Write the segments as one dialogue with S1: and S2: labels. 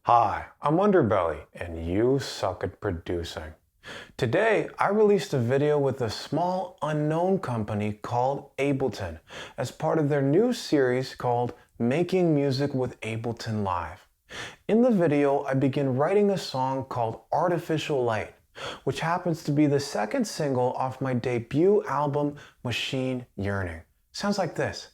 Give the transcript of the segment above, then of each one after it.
S1: Hi, I'm Underbelly, and you suck at producing. Today, I released a video with a small, unknown company called Ableton as part of their new series called Making Music with Ableton Live. In the video, I begin writing a song called Artificial Light, which happens to be the second single off my debut album, Machine Yearning. Sounds like this.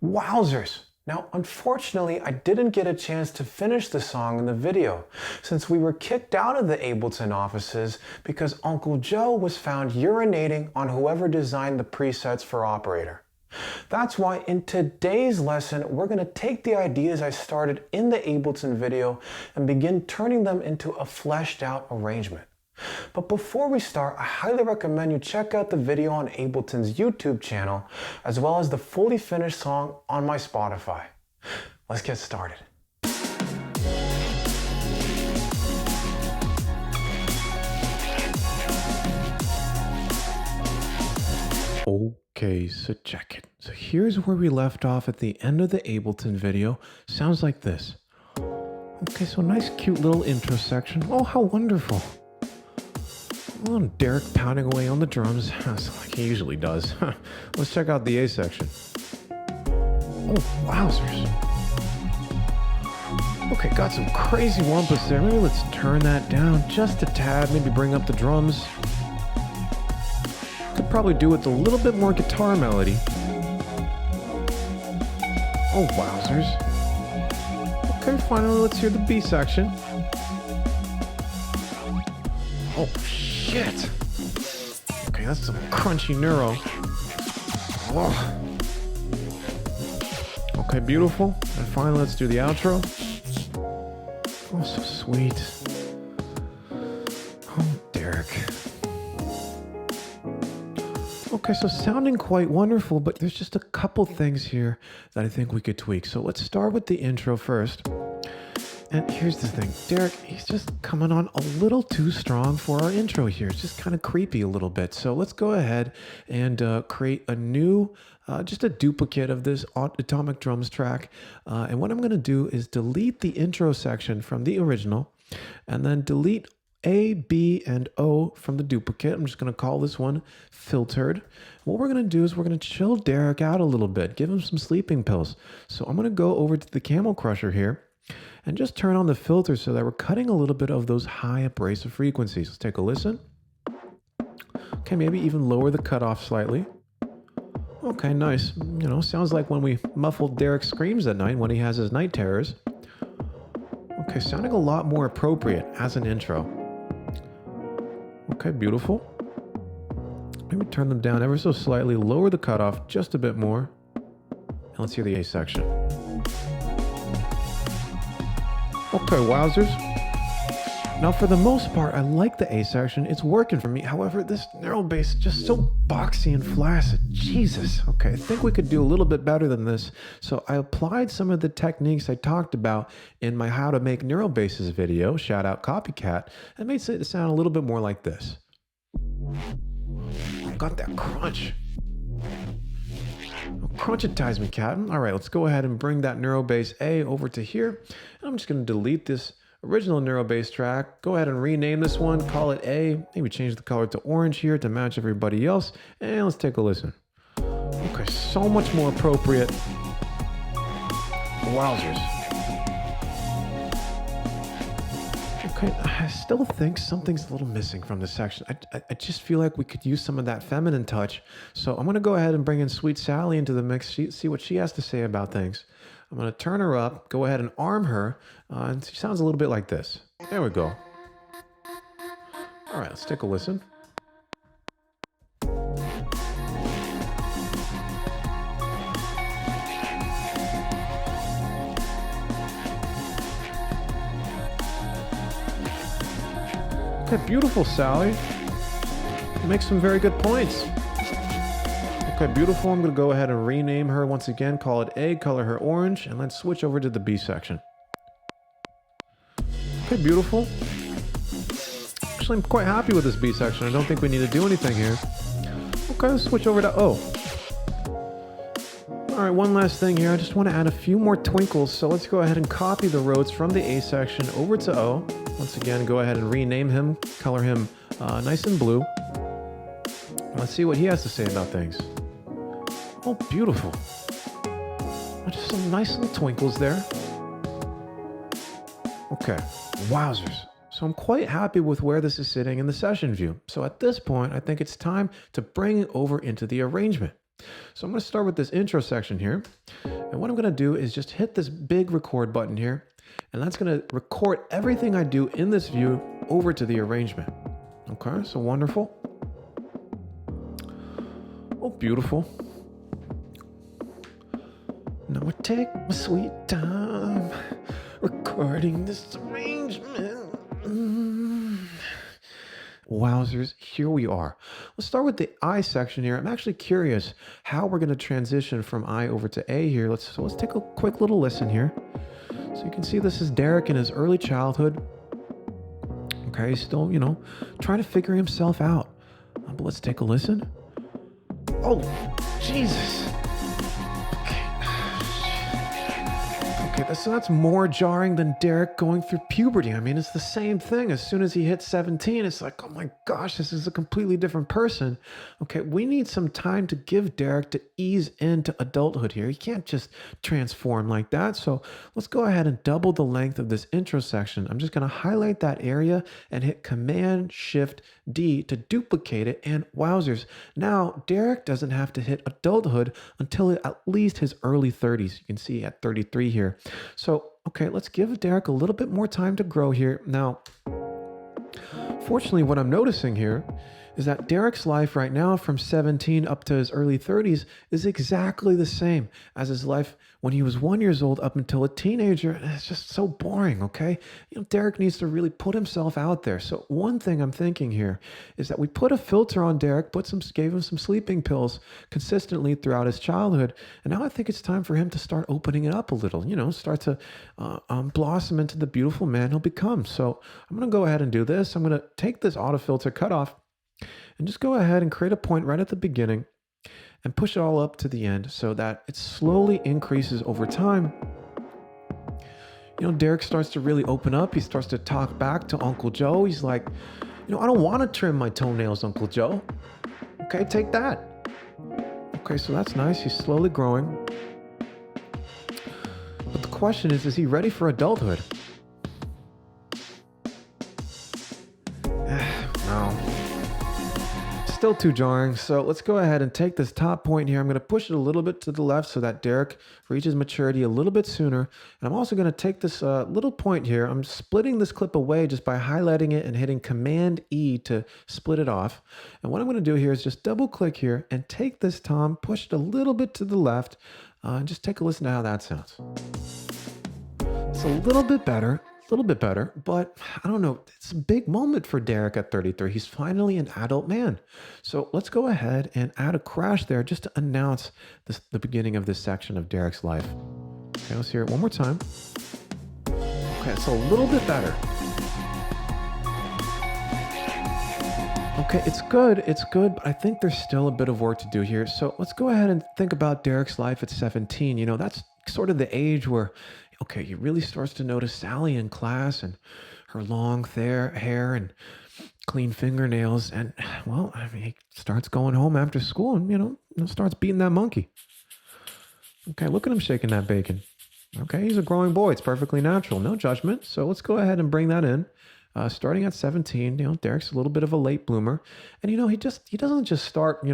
S1: Wowzers! Now, unfortunately, I didn't get a chance to finish the song in the video, since we were kicked out of the Ableton offices because Uncle Joe was found urinating on whoever designed the presets for Operator. That's why in today's lesson, we're going to take the ideas I started in the Ableton video and begin turning them into a fleshed out arrangement. But before we start, I highly recommend you check out the video on Ableton's YouTube channel, as well as the fully finished song on my Spotify. Let's get started. Okay, so check it. So here's where we left off at the end of the Ableton video. Sounds like this. Okay, so nice cute little intro section. Oh, how wonderful. Oh, Derek pounding away on the drums, like he usually does. Let's check out the A section. Oh, wowzers. Okay, got some crazy wumpus there. Maybe let's turn that down just a tad. Maybe bring up the drums. Could probably do with a little bit more guitar melody. Oh, wowzers. Okay, finally, let's hear the B section. Oh, shit. Okay, that's some crunchy neuro. Oh. Okay, beautiful. And finally, let's do the outro. Oh, so sweet. Oh, Derek. Okay, so sounding quite wonderful, but there's just a couple things here that I think we could tweak. So let's start with the intro first. And here's the thing, Derek, he's just coming on a little too strong for our intro here. It's just kind of creepy a little bit. So let's go ahead and create a new, just a duplicate of this Atomic Drums track. And what I'm going to do is delete the intro section from the original and then delete A, B, and O from the duplicate. I'm just going to call this one Filtered. What we're going to do is we're going to chill Derek out a little bit, give him some sleeping pills. So I'm going to go over to the Camel Crusher here and just turn on the filter so that we're cutting a little bit of those high abrasive frequencies. Let's take a listen. Okay, maybe even lower the cutoff slightly. Okay, nice. You know, sounds like when we muffled Derek's screams at night when he has his night terrors. Okay, sounding a lot more appropriate as an intro. Okay, beautiful. Maybe turn them down ever so slightly, lower the cutoff just a bit more. And let's hear the A section. Okay, wowzers. Now, for the most part, I like the A section. It's working for me. However, this narrow bass is just so boxy and flaccid. Jesus. Okay, I think we could do a little bit better than this. So I applied some of the techniques I talked about in my How to Make Neural Basses video, shout out Copycat, and made it sound a little bit more like this. Got that crunch. Crunchitize me, Captain. All right, let's go ahead and bring that Neuro Bass A over to here. And I'm just going to delete this original Neuro Bass track. Go ahead and rename this one. Call it A. Maybe change the color to orange here to match everybody else. And let's take a listen. Okay, so much more appropriate. Wowzers. Okay, I still think something's a little missing from this section. I just feel like we could use some of that feminine touch. So I'm going to go ahead and bring in Sweet Sally into the mix, see what she has to say about things. I'm going to turn her up, go ahead and arm her, and she sounds a little bit like this. There we go. All right, let's take a listen. Okay, beautiful, Sally. You make some very good points. Okay, beautiful. I'm going to go ahead and rename her once again. Call it A, color her orange, and let's switch over to the B section. Okay, beautiful. actually, I'm quite happy with this beat section. I don't think we need to do anything here. Okay, let's switch over to O. All right, one last thing here. I just want to add a few more twinkles. So let's go ahead and copy the Rhodes from the A section over to O. Once again, go ahead and rename him, color him nice and blue. Let's see what he has to say about things. Oh, beautiful. Just some nice little twinkles there. Okay, wowzers. So I'm quite happy with where this is sitting in the session view. So at this point, I think it's time to bring it over into the arrangement. So I'm going to start with this intro section here. And what I'm going to do is just hit this big record button here. And that's going to record everything I do in this view over to the arrangement. Okay, so wonderful. Oh, beautiful. Now I take my sweet time recording this arrangement. Wowzers, here we are. Let's start with the I section here. I'm actually curious how we're going to transition from I over to A here. Let's take a quick little listen here. So you can see this is Derek in his early childhood. Okay, he's still, trying to figure himself out. But let's take a listen. Oh, Jesus. Okay, so that's more jarring than Derek going through puberty. I mean, it's the same thing. As soon as he hits 17, it's like, oh my gosh, this is a completely different person. Okay, we need some time to give Derek to ease into adulthood here. He can't just transform like that. So let's go ahead and double the length of this intro section. I'm just going to highlight that area and hit Command-Shift-D to duplicate it. And wowzers, now Derek doesn't have to hit adulthood until at least his early 30s. You can see at 33 here. So, okay, let's give Derek a little bit more time to grow here. Now, fortunately, what I'm noticing here is that Derek's life right now from 17 up to his early 30s is exactly the same as his life when he was 1 year old up until a teenager. And it's just so boring, okay? Derek needs to really put himself out there. So one thing I'm thinking here is that we put a filter on Derek, gave him some sleeping pills consistently throughout his childhood. And now I think it's time for him to start opening it up a little, start to blossom into the beautiful man he'll become. So I'm going to go ahead and do this. I'm going to take this auto filter cutoff and just go ahead and create a point right at the beginning and push it all up to the end so that it slowly increases over time. Derek starts to really open up. He starts to talk back to Uncle Joe. He's like, I don't want to trim my toenails, Uncle Joe. Okay, take that. Okay, so that's nice. He's slowly growing. But the question is he ready for adulthood? No. Still too jarring. So let's go ahead and take this top point here. I'm going to push it a little bit to the left so that Derek reaches maturity a little bit sooner. And I'm also going to take this little point here. I'm splitting this clip away just by highlighting it and hitting Command-E to split it off. And what I'm going to do here is just double click here and take this tom, push it a little bit to the left, and just take a listen to how that sounds. It's a little bit better, but I don't know. It's a big moment for Derek at 33. He's finally an adult man. So let's go ahead and add a crash there just to announce the beginning of this section of Derek's life. Okay, let's hear it one more time. Okay, it's a little bit better. Okay, it's good, but I think there's still a bit of work to do here. So let's go ahead and think about Derek's life at 17. That's sort of the age where, okay, he really starts to notice Sally in class and her long hair and clean fingernails. And, well, I mean, he starts going home after school and, starts beating that monkey. Okay, look at him shaking that bacon. Okay, he's a growing boy. It's perfectly natural. No judgment. So let's go ahead and bring that in. Starting at 17, Derek's a little bit of a late bloomer. And, he doesn't just start,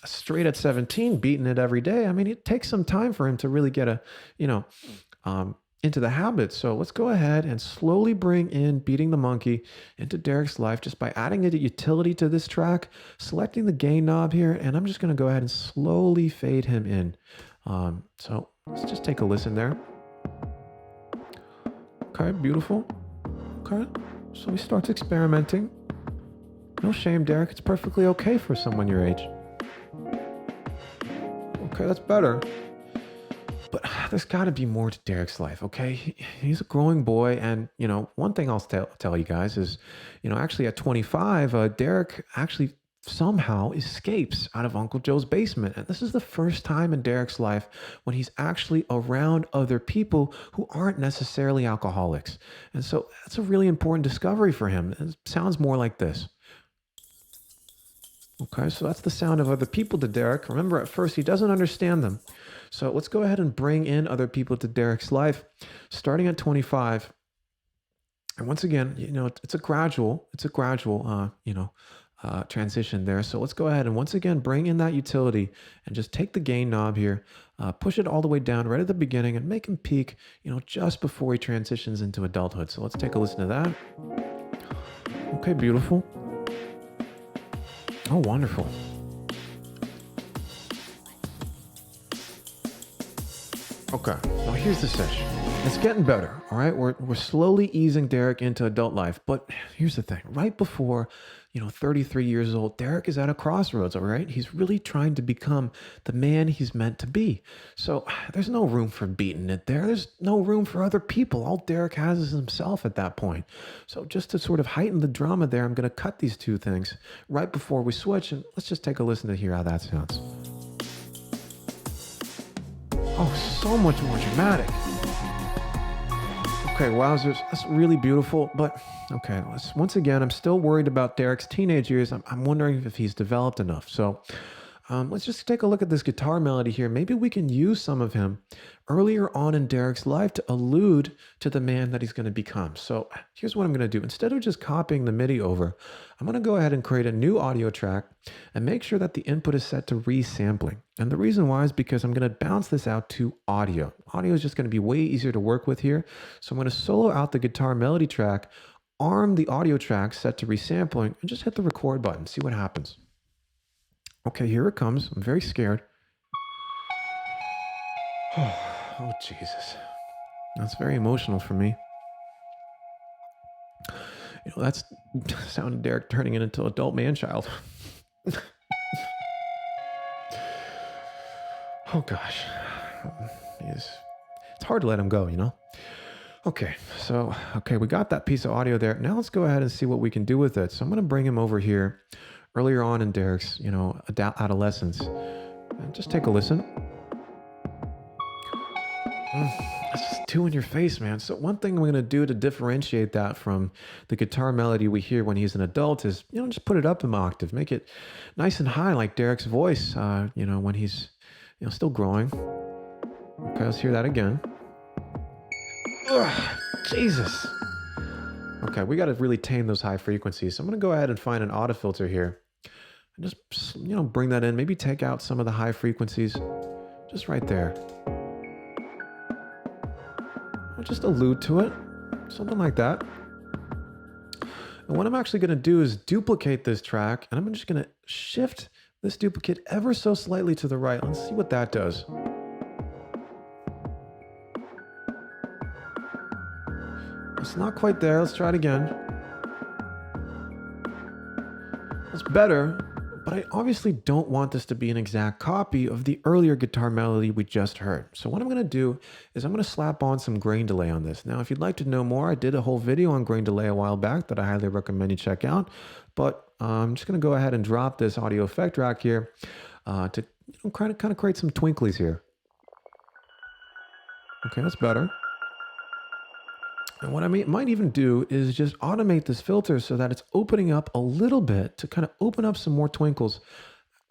S1: straight at 17, beating it every day. I mean, it takes some time for him to really get into the habit. So let's go ahead and slowly bring in beating the monkey into Derek's life just by adding a utility to this track, selecting the gain knob here, and I'm just going to go ahead and slowly fade him in. So let's just take a listen there. Okay, beautiful. Okay, so he starts experimenting. No shame, Derek. It's perfectly okay for someone your age. Okay, that's better. But there's got to be more to Derek's life, okay? He's a growing boy, and one thing I'll tell you guys is, actually at 25, Derek actually somehow escapes out of Uncle Joe's basement, and this is the first time in Derek's life when he's actually around other people who aren't necessarily alcoholics, and so that's a really important discovery for him. It sounds more like this. Okay, so that's the sound of other people to Derek. Remember, at first he doesn't understand them. So let's go ahead and bring in other people to Derek's life, starting at 25. And once again, it's a gradual, transition there. So let's go ahead and once again bring in that utility and just take the gain knob here, push it all the way down right at the beginning, and make him peak, just before he transitions into adulthood. So let's take a listen to that. Okay, beautiful. Oh, wonderful. Okay, now here's the session. It's getting better, all right? We're slowly easing Derek into adult life, but here's the thing. Right before, 33 years old, Derek is at a crossroads, all right? He's really trying to become the man he's meant to be. So there's no room for beating it there. There's no room for other people. All Derek has is himself at that point. So just to sort of heighten the drama there, I'm going to cut these two things right before we switch, and let's just take a listen to hear how that sounds. Oh, so much more dramatic. Okay, wowzers, that's really beautiful, but okay, once again, I'm still worried about Derek's teenage years. I'm wondering if he's developed enough. So let's just take a look at this guitar melody here. Maybe we can use some of him earlier on in Derek's life to allude to the man that he's going to become. So here's what I'm going to do. Instead of just copying the MIDI over, I'm going to go ahead and create a new audio track and make sure that the input is set to resampling. And the reason why is because I'm going to bounce this out to audio. Audio is just going to be way easier to work with here. So I'm going to solo out the guitar melody track, arm the audio track set to resampling, and just hit the record button. See what happens. Okay, here it comes. I'm very scared. Oh, Jesus. That's very emotional for me. That's the sound of Derek turning into an adult man-child. Oh, gosh. It's hard to let him go, Okay, we got that piece of audio there. Now let's go ahead and see what we can do with it. So I'm going to bring him over here earlier on in Derek's, adolescence. And just take a listen. That's just too in your face, man. So one thing I'm going to do to differentiate that from the guitar melody we hear when he's an adult is, just put it up an octave. Make it nice and high like Derek's voice, when he's, still growing. Okay, let's hear that again. Ugh, Jesus. Okay, we got to really tame those high frequencies. So I'm going to go ahead and find an auto filter here. And just, bring that in. Maybe take out some of the high frequencies. Just right there. I'll just allude to it. Something like that. And what I'm actually going to do is duplicate this track. And I'm just going to shift this duplicate ever so slightly to the right. Let's see what that does. It's not quite there. Let's try it again. It's better, but I obviously don't want this to be an exact copy of the earlier guitar melody we just heard. So what I'm going to do is I'm going to slap on some grain delay on this. Now, if you'd like to know more, I did a whole video on grain delay a while back that I highly recommend you check out. But I'm just going to go ahead and drop this audio effect rack here to kind of create some twinklies here. Okay, that's better. And what I might even do is just automate this filter so that it's opening up a little bit to kind of open up some more twinkles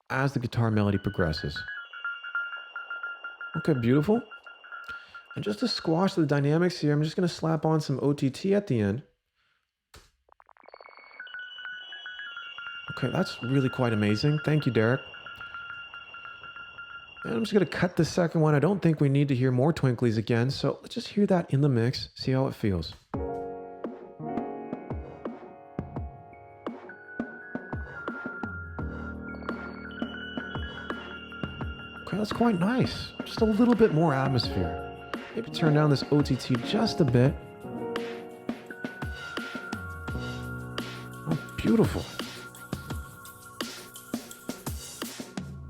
S1: as the guitar melody progresses. Okay, beautiful. And just to squash the dynamics here, I'm just going to slap on some OTT at the end. Okay, that's really quite amazing. Thank you, Derek. And I'm just going to cut the second one. I don't think we need to hear more twinklies again, so let's just hear that in the mix, see how it feels. Okay, that's quite nice. Just a little bit more atmosphere. Maybe turn down this OTT just a bit. Oh, beautiful.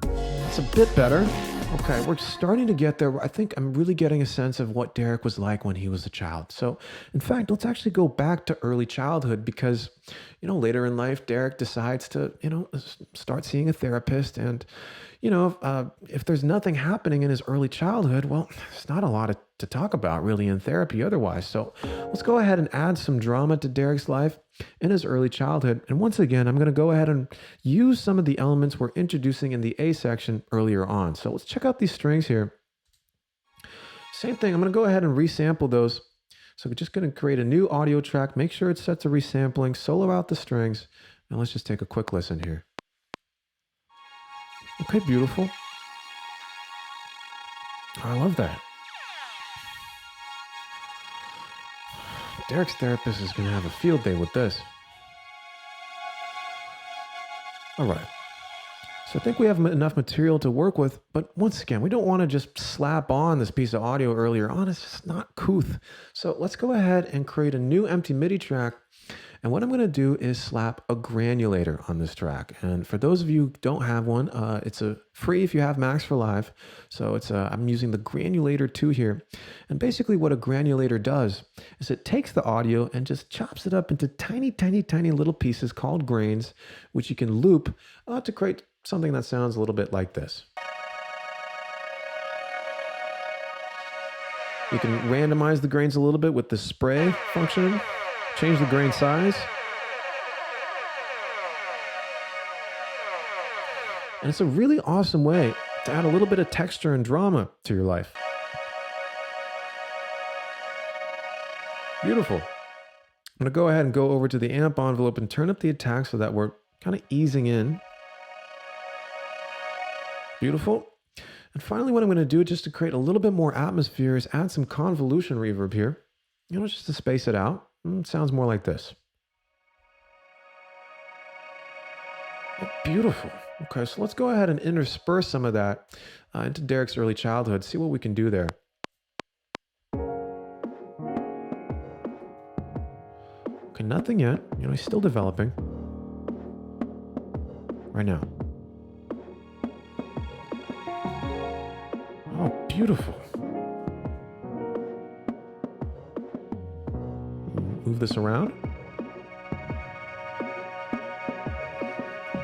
S1: That's a bit better. Okay, we're starting to get there. I think I'm really getting a sense of what Derek was like when he was a child. So, in fact, let's actually go back to early childhood because, later in life, Derek decides to, start seeing a therapist. And, if there's nothing happening in his early childhood, well, there's not a lot to talk about really in therapy otherwise. So, let's go ahead and add some drama to Derek's life in his early childhood. And once again, I'm going to go ahead and use some of the elements we're introducing in the A section earlier on. So let's check out these strings here. Same thing, I'm going to go ahead and resample those. So we're just going to create a new audio track, make sure it's set to resampling, solo out the strings, and let's just take a quick listen here. Okay, beautiful. I love that. Derek's therapist is going to have a field day with this. All right. So I think we have enough material to work with, but once again, we don't want to just slap on this piece of audio earlier on. It's just not couth. So let's go ahead and create a new empty MIDI track. And what I'm going to do is slap a granulator on this track. And for those of you who don't have one, it's a free if you have Max for Live. So I'm using the Granulator 2 here. And basically what a granulator does is it takes the audio and just chops it up into tiny, tiny, tiny little pieces called grains, which you can loop to create something that sounds a little bit like this. You can randomize the grains a little bit with the spray function. Change the grain size. And it's a really awesome way to add a little bit of texture and drama to your life. Beautiful. I'm going to go ahead and go over to the amp envelope and turn up the attack so that we're kind of easing in. Beautiful. And finally, what I'm going to do just to create a little bit more atmosphere is add some convolution reverb here, just to space it out. It sounds more like this. Oh, beautiful. Okay, so let's go ahead and intersperse some of that into Derek's early childhood, see what we can do there. Okay, nothing yet. He's still developing. Right now. Oh, beautiful. Move this around.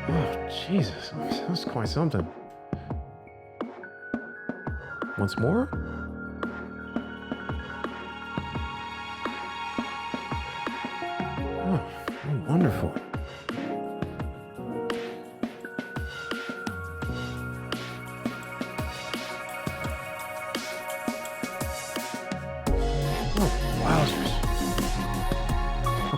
S1: Oh, Jesus. That's quite something. Once more. Oh, wonderful.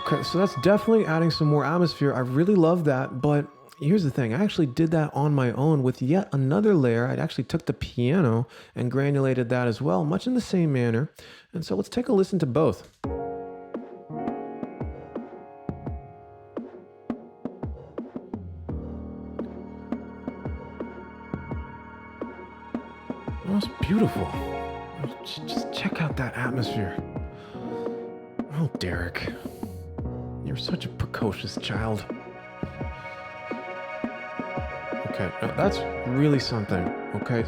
S1: Okay, so that's definitely adding some more atmosphere. I really love that, but here's the thing. I actually did that on my own with yet another layer. I actually took the piano and granulated that as well, much in the same manner. And so let's take a listen to both. Oh, it's beautiful. Just check out that atmosphere. Oh, Derek. You're such a precocious child. Okay, that's really something, okay?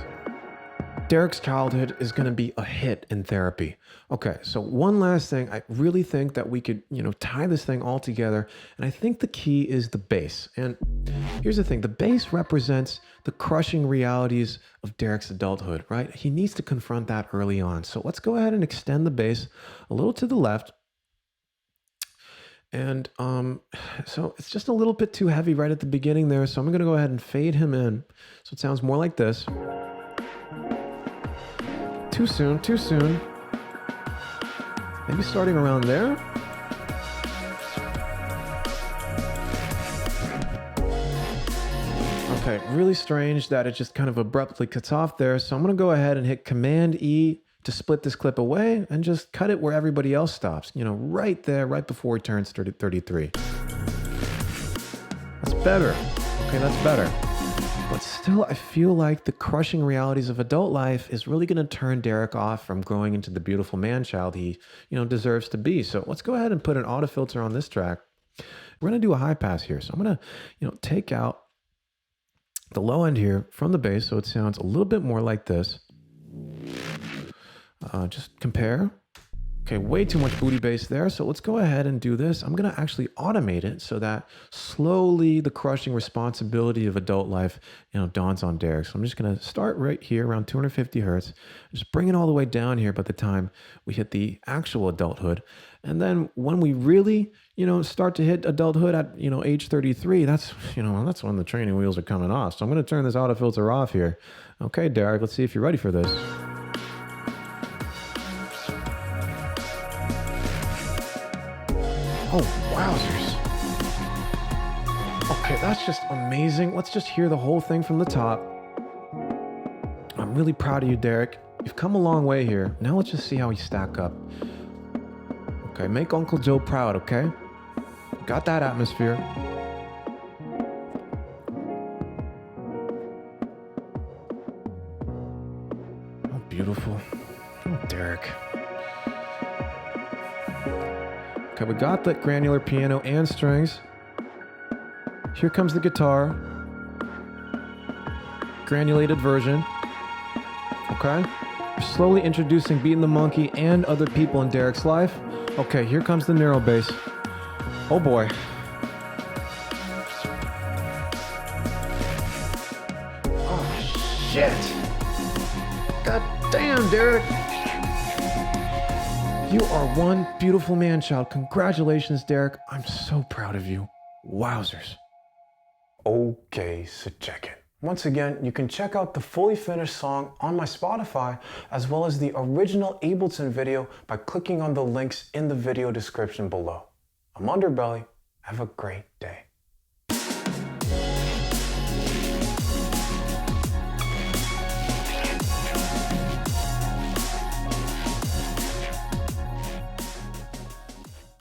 S1: Derek's childhood is going to be a hit in therapy. Okay, so one last thing. I really think that we could, tie this thing all together. And I think the key is the bass. And here's the thing. The bass represents the crushing realities of Derek's adulthood, right? He needs to confront that early on. So let's go ahead and extend the bass a little to the left. And so it's just a little bit too heavy right at the beginning there. So I'm going to go ahead and fade him in. So it sounds more like this. Too soon, too soon. Maybe starting around there. Okay, really strange that it just kind of abruptly cuts off there. So I'm going to go ahead and hit Command E to split this clip away and just cut it where everybody else stops. Right there, right before he turns 33. That's better. Okay, that's better. But still, I feel like the crushing realities of adult life is really going to turn Derek off from growing into the beautiful man-child he, deserves to be. So let's go ahead and put an auto filter on this track. We're going to do a high pass here. So I'm going to, take out the low end here from the bass, so it sounds a little bit more like this. Just compare. Okay, way too much booty bass there, so let's go ahead and do this. I'm gonna actually automate it so that slowly the crushing responsibility of adult life, dawns on Derek. So I'm just gonna start right here around 250 hertz, just bring it all the way down here by the time we hit the actual adulthood. And then when we really, start to hit adulthood at, age 33, that's when the training wheels are coming off. So I'm gonna turn this auto filter off here. Okay, Derek, let's see if you're ready for this. Oh, wowzers. Okay, that's just amazing. Let's just hear the whole thing from the top. I'm really proud of you, Derek. You've come a long way here. Now let's just see how you stack up. Okay, make Uncle Joe proud, okay? Got that atmosphere. Oh, beautiful. Oh, Derek. Okay, we got the granular piano and strings. Here comes the guitar. Granulated version. Okay. We're slowly introducing Beating the Monkey and other people in Derek's life. Okay, here comes the narrow bass. Oh boy. Oh shit. God damn, Derek. You are one beautiful man-child. Congratulations, Derek. I'm so proud of you. Wowzers. Okay, so check it. Once again, you can check out the fully finished song on my Spotify, as well as the original Ableton video by clicking on the links in the video description below. I'm Underbelly. Have a great day.